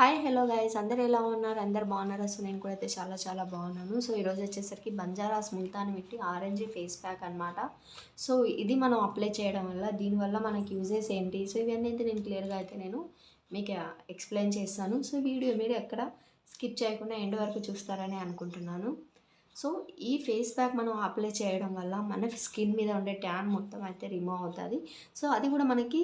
Hi hello guys, అందరు ఎలా ఉన్నారు? అందరు బాగున్నారా? సో నేను కూడా అయితే చాలా చాలా బాగున్నాను. సో ఈరోజు వచ్చేసరికి బంజారాస్ ముల్తాన్ మిట్టి ఆరెంజ్ ఫేస్ ప్యాక్ అనమాట. సో ఇది మనం అప్లై చేయడం వల్ల దీనివల్ల మనకి యూజెస్ ఏంటి, సో ఇవన్నీ అయితే నేను క్లియర్గా అయితే నేను మీకు ఎక్స్ప్లెయిన్ చేస్తాను. సో వీడియో మీరు ఎక్కడ స్కిప్ చేయకుండా ఎండ్ వరకు చూస్తారని అనుకుంటున్నాను. సో ఈ ఫేస్ ప్యాక్ మనం అప్లై చేయడం వల్ల మన స్కిన్ మీద ఉండే ట్యాన్ మొత్తం అయితే రిమూవ్ అవుతుంది. సో అది కూడా మనకి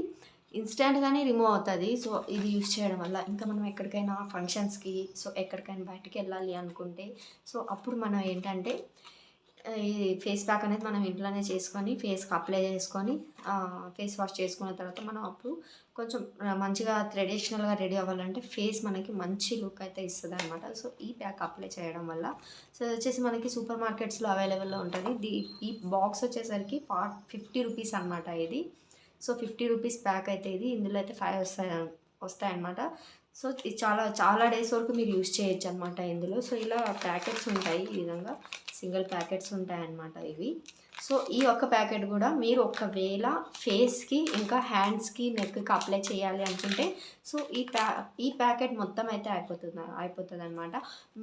ఇన్స్టెంట్గానే రిమూవ్ అవుతుంది. సో ఇది యూస్ చేయడం వల్ల ఇంకా మనం ఎక్కడికైనా ఫంక్షన్స్కి, సో ఎక్కడికైనా బయటికి వెళ్ళాలి అనుకుంటే, సో అప్పుడు మనం ఏంటంటే ఈ ఫేస్ ప్యాక్ అనేది మనం ఇంట్లోనే చేసుకొని ఫేస్కి అప్లై చేసుకొని ఫేస్ వాష్ చేసుకున్న తర్వాత మనం అప్పుడు కొంచెం మంచిగా ట్రెడిషనల్గా రెడీ అవ్వాలంటే ఫేస్ మనకి మంచి లుక్ అయితే ఇస్తుంది అనమాట. సో ఈ ప్యాక్ అప్లై చేయడం వల్ల, సో ఇది వచ్చేసి మనకి సూపర్ మార్కెట్స్లో అవైలబుల్లో ఉంటుంది. ఈ బాక్స్ వచ్చేసరికి 50 రూపీస్ అనమాట ఇది. సో 50 రూపీస్ ప్యాక్ అయితే ఇది. ఇందులో అయితే 5 వస్తాయన్నమాట. సో ఇది చాలా చాలా డేస్ వరకు మీరు యూస్ చేయొచ్చు అనమాట ఇందులో. సో ఇలా ప్యాకెట్స్ ఉంటాయి, ఈ విధంగా సింగిల్ ప్యాకెట్స్ ఉంటాయన్నమాట ఇవి. సో ఈ ఒక్క ప్యాకెట్ కూడా మీరు ఒకవేళ ఫేస్కి ఇంకా హ్యాండ్స్కి నెక్కి అప్లై చేయాలి అనుకుంటే, సో ఈ ప్యాకెట్ మొత్తం అయితే అయిపోతుంది అనమాట.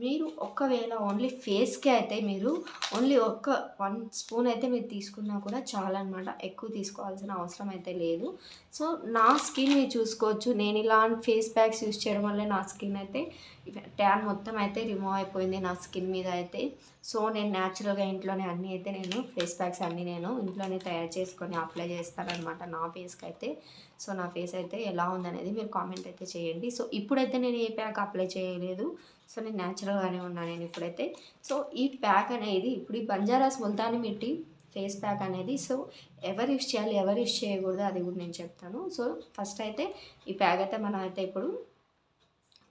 మీరు ఒకవేళ ఓన్లీ ఫేస్కి అయితే మీరు ఓన్లీ 1 స్పూన్ అయితే మీరు తీసుకున్నా కూడా చాలా అనమాట. ఎక్కువ తీసుకోవాల్సిన అవసరం అయితే లేదు. సో నా స్కిన్ మీరు చూసుకోవచ్చు. నేను ఇలా ఫేస్ ప్యాక్స్ యూస్ చేయడం వల్ల నా స్కిన్ అయితే ట్యాన్ మొత్తం అయితే రిమూవ్ అయిపోయింది నా స్కిన్ మీద అయితే. సో నేను న్యాచురల్గా ఇంట్లోనే అన్నీ అయితే నేను ఫేస్ ప్యాక్స్ అన్నీ నేను ఇంట్లోనే తయారు చేసుకొని అప్లై చేస్తానన్నమాట నా ఫేస్కి అయితే. సో నా ఫేస్ అయితే ఎలా ఉందనేది మీరు కామెంట్ అయితే చేయండి. సో ఇప్పుడైతే నేను ఏ ప్యాక్ అప్లై చేయలేదు. సో నేను న్యాచురల్గానే ఉన్నాను నేను ఇప్పుడైతే. సో ఈ ప్యాక్ అనేది ఇప్పుడు ఈ బంజారాస్ ముల్తానీ మిట్టి ఫేస్ ప్యాక్ అనేది, సో ఎవరు యూస్ చేయాలి ఎవరు యూస్ చేయకూడదు అది కూడా నేను చెప్తాను. సో ఫస్ట్ అయితే ఈ ప్యాక్ అయితే మనం అయితే ఇప్పుడు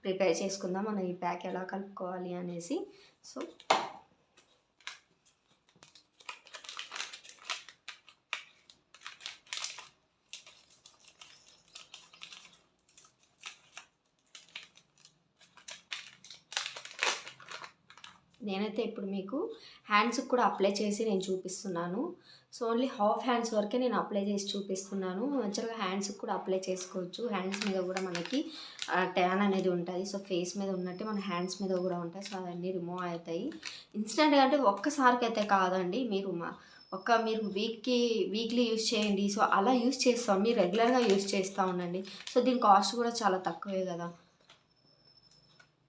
ప్రిపేర్ చేసుకుందాం. మనం ఈ ప్యాక్ ఎలా కలుపుకోవాలి అనేసి. సో నేనైతే ఇప్పుడు మీకు హ్యాండ్స్కి కూడా అప్లై చేసి నేను చూపిస్తున్నాను. సో ఓన్లీ హాఫ్ హ్యాండ్స్ వరకే నేను అప్లై చేసి చూపిస్తున్నాను. యాక్చువల్గా హ్యాండ్స్కి కూడా అప్లై చేసుకోవచ్చు. హ్యాండ్స్ మీద కూడా మనకి ట్యాన్ అనేది ఉంటుంది. సో ఫేస్ మీద ఉన్నట్టే మన హ్యాండ్స్ మీద కూడా ఉంటాయి. సో అవన్నీ రిమూవ్ అవుతాయి ఇన్స్టెంట్గా. అంటే ఒక్కసారికి అయితే కాదండి, మీరు వీక్లీ యూస్ చేయండి. సో అలా యూస్ చేస్తాం, మీరు రెగ్యులర్గా యూస్ చేస్తూ ఉండండి. సో దీని కాస్ట్ కూడా చాలా తక్కువే కదా.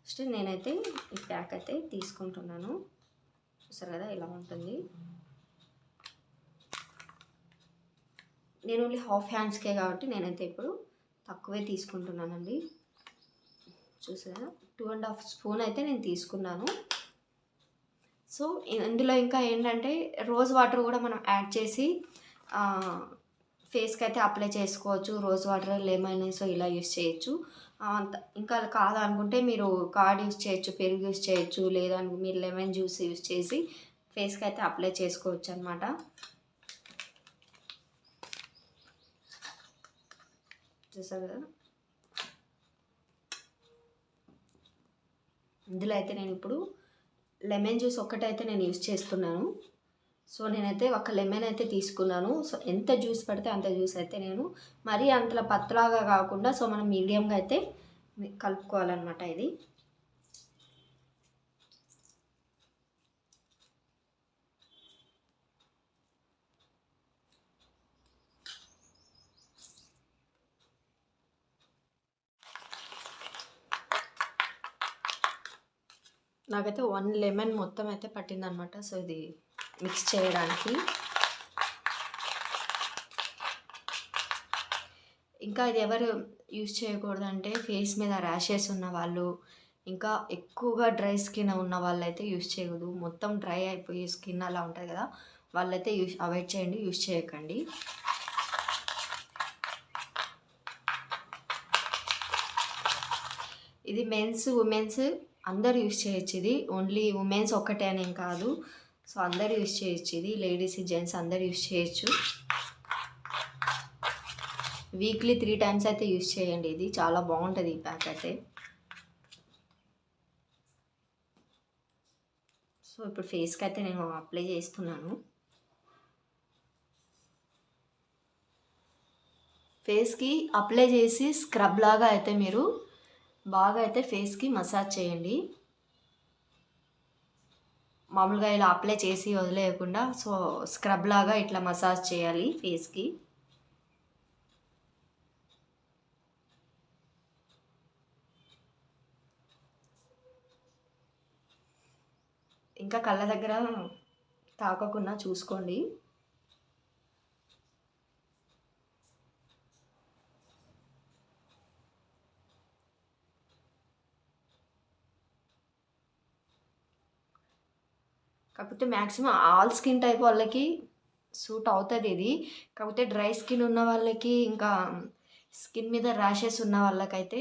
ఫస్ట్ నేనైతే ఈ ప్యాక్ అయితే తీసుకుంటున్నాను. చూసారు కదా ఇలా ఉంటుంది. నేను ఓన్లీ హాఫ్ హ్యాండ్స్కే కాబట్టి నేనైతే ఇప్పుడు తక్కువే తీసుకుంటున్నానండి. చూసారా 2.5 స్పూన్ అయితే నేను తీసుకున్నాను. సో ఇందులో ఇంకా ఏంటంటే రోజ్ వాటర్ కూడా మనం యాడ్ చేసి ఫేస్కి అయితే అప్లై చేసుకోవచ్చు. రోజ్ వాటర్, లెమన్, సో ఇలా యూస్ చేయొచ్చు. ఇంకా కాదనుకుంటే మీరు కార్డ్ యూస్ చేయొచ్చు, పెరుగు యూస్ చేయొచ్చు, లేదా మీరు లెమన్ జ్యూస్ యూస్ చేసి ఫేస్కి అయితే అప్లై చేసుకోవచ్చు అనమాట. చూసారు కదా. ఇందులో అయితే నేను ఇప్పుడు లెమన్ జ్యూస్ ఒక్కటైతే నేను యూస్ చేస్తున్నాను. సో నేనైతే ఒక లెమన్ అయితే తీసుకున్నాను. సో ఎంత జ్యూస్ పడితే అంత జ్యూస్ అయితే నేను మరీ అంతలా పత్తలాగా కాకుండా, సో మనం మీడియంగా అయితే కలుపుకోవాలన్నమాట ఇది. నాకైతే 1 లెమన్ మొత్తం అయితే పట్టిందనమాట. సో ఇది మిక్స్ చేయడానికి. ఇంకా ఇది ఎవరు యూస్ చేయకూడదంటే ఫేస్ మీద ర్యాషెస్ ఉన్న వాళ్ళు, ఇంకా ఎక్కువగా డ్రై స్కిన్ ఉన్న వాళ్ళైతే యూస్ చేయకూడదు. మొత్తం డ్రై అయిపోయి స్కిన్ అలా ఉంటుంది కదా, వాళ్ళైతే అవాయిడ్ చేయండి, యూస్ చేయకండి. ఇది మెన్స్ ఉమెన్స్ అందరు యూస్ చేయొచ్చు. ఇది ఓన్లీ ఉమెన్స్ ఒక్కటే అనేం కాదు. సో అందరు యూస్ చేయొచ్చు. ఇది లేడీస్ జెంట్స్ అందరు యూస్ చేయొచ్చు. వీక్లీ 3 టైమ్స్ అయితే యూస్ చేయండి. ఇది చాలా బాగుంటుంది ఈ ప్యాక్ అయితే. సో ఇప్పుడు ఫేస్కి అయితే నేను అప్లై చేస్తున్నాను. ఫేస్కి అప్లై చేసి స్క్రబ్ లాగా అయితే మీరు బాగా అయితే ఫేస్కి మసాజ్ చేయండి. మామూలుగా ఇలా అప్లై చేసి వదిలేయకుండా సో స్క్రబ్ లాగా ఇట్లా మసాజ్ చేయాలి ఫేస్కి. ఇంకా కళ్ళ దగ్గర తాకకుండా చూసుకోండి. కాకపోతే మ్యాక్సిమం ఆల్ స్కిన్ టైప్ వాళ్ళకి సూట్ అవుతుంది ఇది. కాకపోతే డ్రై స్కిన్ ఉన్న వాళ్ళకి ఇంకా స్కిన్ మీద ర్యాషెస్ ఉన్న వాళ్ళకైతే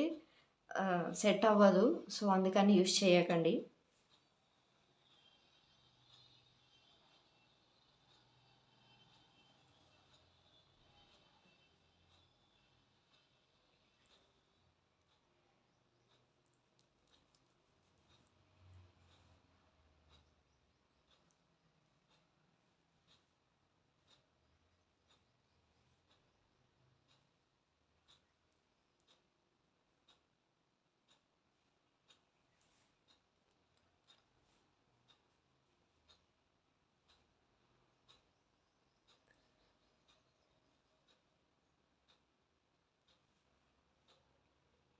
సెట్ అవ్వదు. సో అందుకని యూస్ చేయకండి.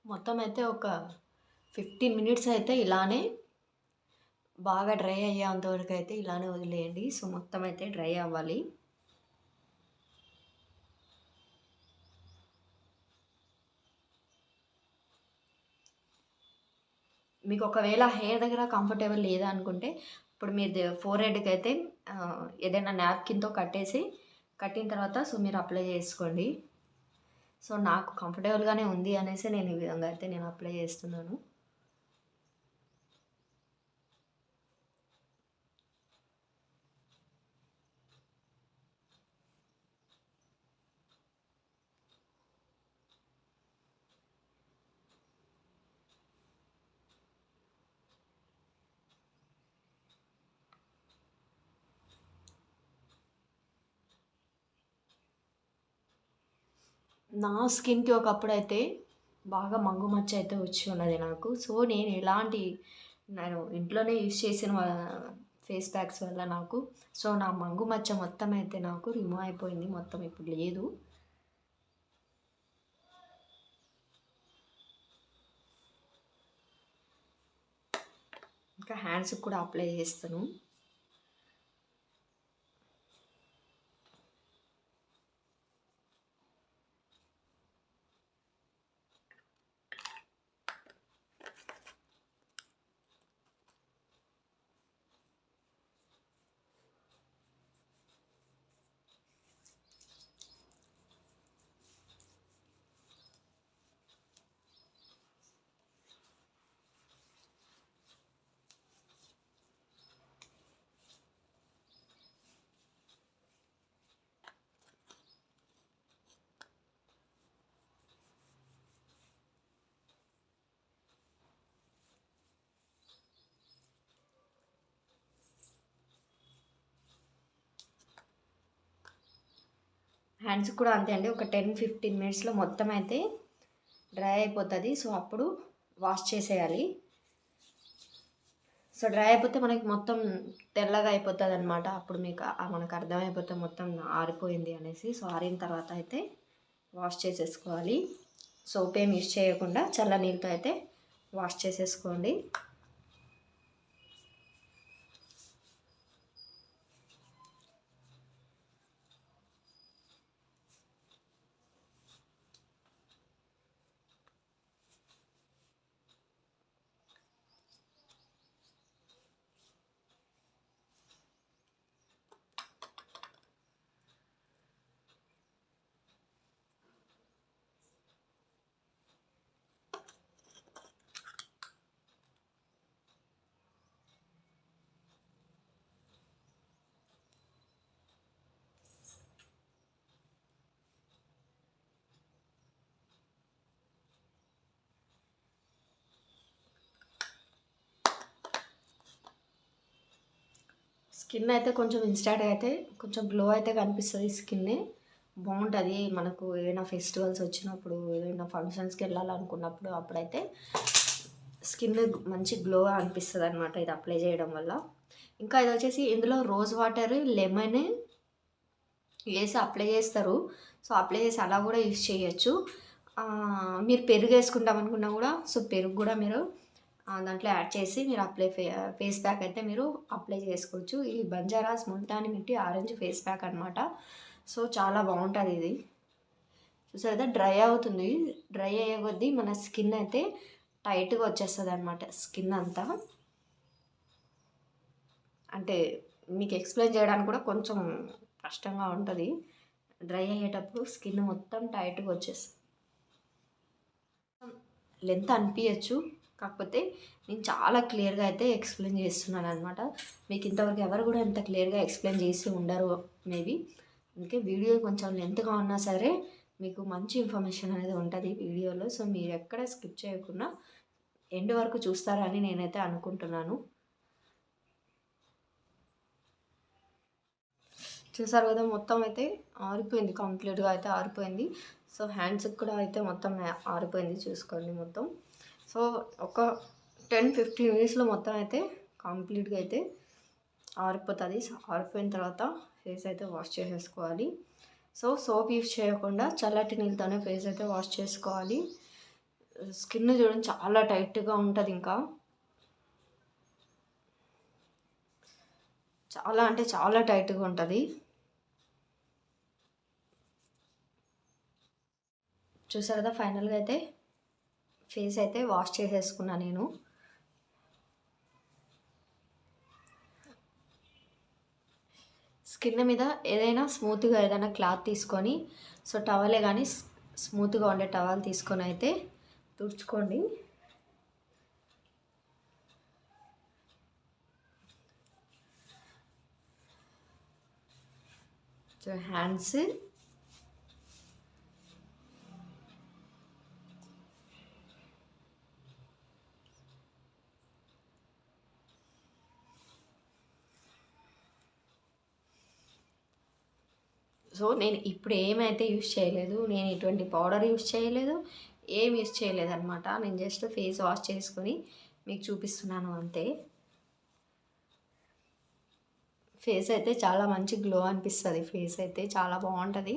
మొత్తం అయితే ఒక 15 మినిట్స్ అయితే ఇలానే బాగా డ్రై అయ్యేంత వరకు అయితే ఇలానే వదిలేయండి. సో మొత్తం అయితే డ్రై అవ్వాలి. మీకు ఒకవేళ హెయిర్ దగ్గర కంఫర్టబుల్ లేదా అనుకుంటే ఇప్పుడు మీరు ఫోర్ హెడ్కి అయితే ఏదైనా నాప్కిన్తో కట్టిన తర్వాత సో మీరు అప్లై చేసుకోండి. సో నాకు కంఫర్టబుల్గానే ఉంది అనేసి నేను ఈ విధంగా అయితే నేను అప్లై చేస్తున్నాను. నా స్కిన్కి ఒకప్పుడైతే బాగా మంగు మచ్చ అయితే వచ్చి ఉన్నది నాకు. సో నేను ఇంట్లోనే యూస్ చేసిన ఫేస్ ప్యాక్స్ వల్ల నాకు సో నా మంగు మచ్చ మొత్తం అయితే నాకు రిమూవ్ అయిపోయింది. మొత్తం ఇప్పుడు లేదు. ఇంకా హ్యాండ్స్కి కూడా అప్లై చేస్తాను. హ్యాండ్స్ కూడా అంతే అండి. ఒక 10-15 మినిట్స్లో మొత్తం అయితే డ్రై అయిపోతుంది. సో అప్పుడు వాష్ చేసేయాలి. సో డ్రై అయిపోతే మనకి మొత్తం తెల్లగా అయిపోతుంది అనమాట. అప్పుడు మనకు అర్థమైపోతుంది మొత్తం ఆరిపోయింది అనేసి. సో ఆరిన తర్వాత అయితే వాష్ చేసేసుకోవాలి. సోప్ ఏం యూస్ చేయకుండా చల్ల నీళ్ళతో అయితే వాష్ చేసేసుకోండి. స్కిన్ అయితే కొంచెం ఇన్స్టాంట్గా అయితే కొంచెం గ్లో అయితే కనిపిస్తుంది స్కిన్. బాగుంటుంది. మనకు ఏదైనా ఫెస్టివల్స్ వచ్చినప్పుడు, ఏదైనా ఫంక్షన్స్కి వెళ్ళాలనుకున్నప్పుడు అప్పుడైతే స్కిన్ మంచి గ్లోగా అనిపిస్తుంది అనమాట ఇది అప్లై చేయడం వల్ల. ఇంకా ఇది వచ్చేసి ఇందులో రోజ్ వాటర్, లెమన్ వేసి అప్లై చేస్తారు. సో అప్లై చేసి అలా కూడా యూస్ చేయొచ్చు. మీరు పెరుగు వేసుకుంటాం అనుకున్నా కూడా, సో పెరుగు కూడా మీరు దాంట్లో యాడ్ చేసి మీరు ఫేస్ ప్యాక్ అయితే మీరు అప్లై చేసుకోవచ్చు. ఈ బంజారాస్ ముల్తాని మిట్టి ఆరెంజ్ ఫేస్ ప్యాక్ అనమాట. సో చాలా బాగుంటుంది ఇది. చూసారు కదా, డ్రై అవుతుంది. డ్రై అయ్యే కొద్దీ మన స్కిన్ అయితే టైట్గా వచ్చేస్తుంది అనమాట. స్కిన్ అంతా అంటే మీకు ఎక్స్ప్లెయిన్ చేయడానికి కూడా కొంచెం కష్టంగా ఉంటుంది. డ్రై అయ్యేటప్పుడు స్కిన్ మొత్తం టైట్గా వచ్చేస్తుంది. లెంత్ అనిపించచ్చు, కాకపోతే నేను చాలా క్లియర్గా అయితే ఎక్స్ప్లెయిన్ చేస్తున్నాను అనమాట. మీకు ఇంతవరకు ఎవరు కూడా ఇంత క్లియర్గా ఎక్స్ప్లెయిన్ చేసి ఉండరు మేబీ. అందుకే వీడియో కొంచెం లెంత్గా ఉన్నా సరే మీకు మంచి ఇన్ఫర్మేషన్ అనేది ఉంటుంది వీడియోలో. సో మీరు ఎక్కడ స్కిప్ చేయకుండా ఎండ్ వరకు చూస్తారని నేనైతే అనుకుంటున్నాను. చూసారు కదా, మొత్తం అయితే ఆరిపోయింది, కంప్లీట్గా అయితే ఆరిపోయింది. సో హ్యాండ్స్కి కూడా అయితే మొత్తం ఆరిపోయింది చూసుకోండి మొత్తం. సో ఒక 10-15 మినిట్స్లో మొత్తం అయితే కంప్లీట్గా అయితే ఆరిపోతుంది. ఆరిపోయిన తర్వాత ఫేస్ అయితే వాష్ చేసేసుకోవాలి. సో సోప్ యూస్ చేయకుండా చల్లటి నీళ్ళతోనే ఫేస్ అయితే వాష్ చేసుకోవాలి. స్కిన్ చూడండి చాలా టైట్గా ఉంటుంది, ఇంకా చాలా అంటే చాలా టైట్గా ఉంటుంది. చూసారు కదా, ఫైనల్గా అయితే ఫేస్ అయితే వాష్ చేసేసుకున్నా నేను. స్కిన్ మీద ఏదైనా స్మూత్గా ఏదైనా క్లాత్ తీసుకొని, సో టవలే కానీ స్మూత్గా ఉండే టవల్ తీసుకొని అయితే తుడుచుకోండి. సో హ్యాండ్స్, సో నేను ఇప్పుడు ఏమైతే యూస్ చేయలేదు, నేను ఎటువంటి పౌడర్ యూస్ చేయలేదు, ఏం యూస్ చేయలేదు అనమాట. నేను జస్ట్ ఫేస్ వాష్ చేసుకొని మీకు చూపిస్తున్నాను అంతే. ఫేస్ అయితే చాలా మంచి గ్లో అనిపిస్తుంది, ఫేస్ అయితే చాలా బాగుంటుంది.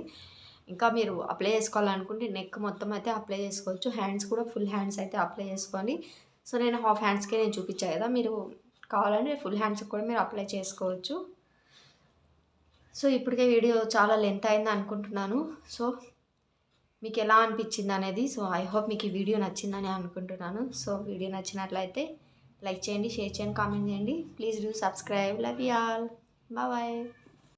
ఇంకా మీరు అప్లై చేసుకోవాలనుకుంటే నెక్ మొత్తం అయితే అప్లై చేసుకోవచ్చు. హ్యాండ్స్ కూడా ఫుల్ హ్యాండ్స్ అయితే అప్లై చేసుకోండి. సో నేను హాఫ్ హ్యాండ్స్కే నేను చూపించాను కదా, మీరు కావాలంటే ఫుల్ హ్యాండ్స్కి కూడా మీరు అప్లై చేసుకోవచ్చు. సో ఇప్పటికే వీడియో చాలా లెంత్ అయింది అనుకుంటున్నాను. సో మీకు ఎలా అనిపించింది అనేది, సో ఐ హోప్ మీకు ఈ వీడియో నచ్చిందని అనుకుంటున్నాను. సో వీడియో నచ్చినట్లయితే లైక్ చేయండి, షేర్ చేయండి, కామెంట్ చేయండి. Please do subscribe. Love you all. Bye.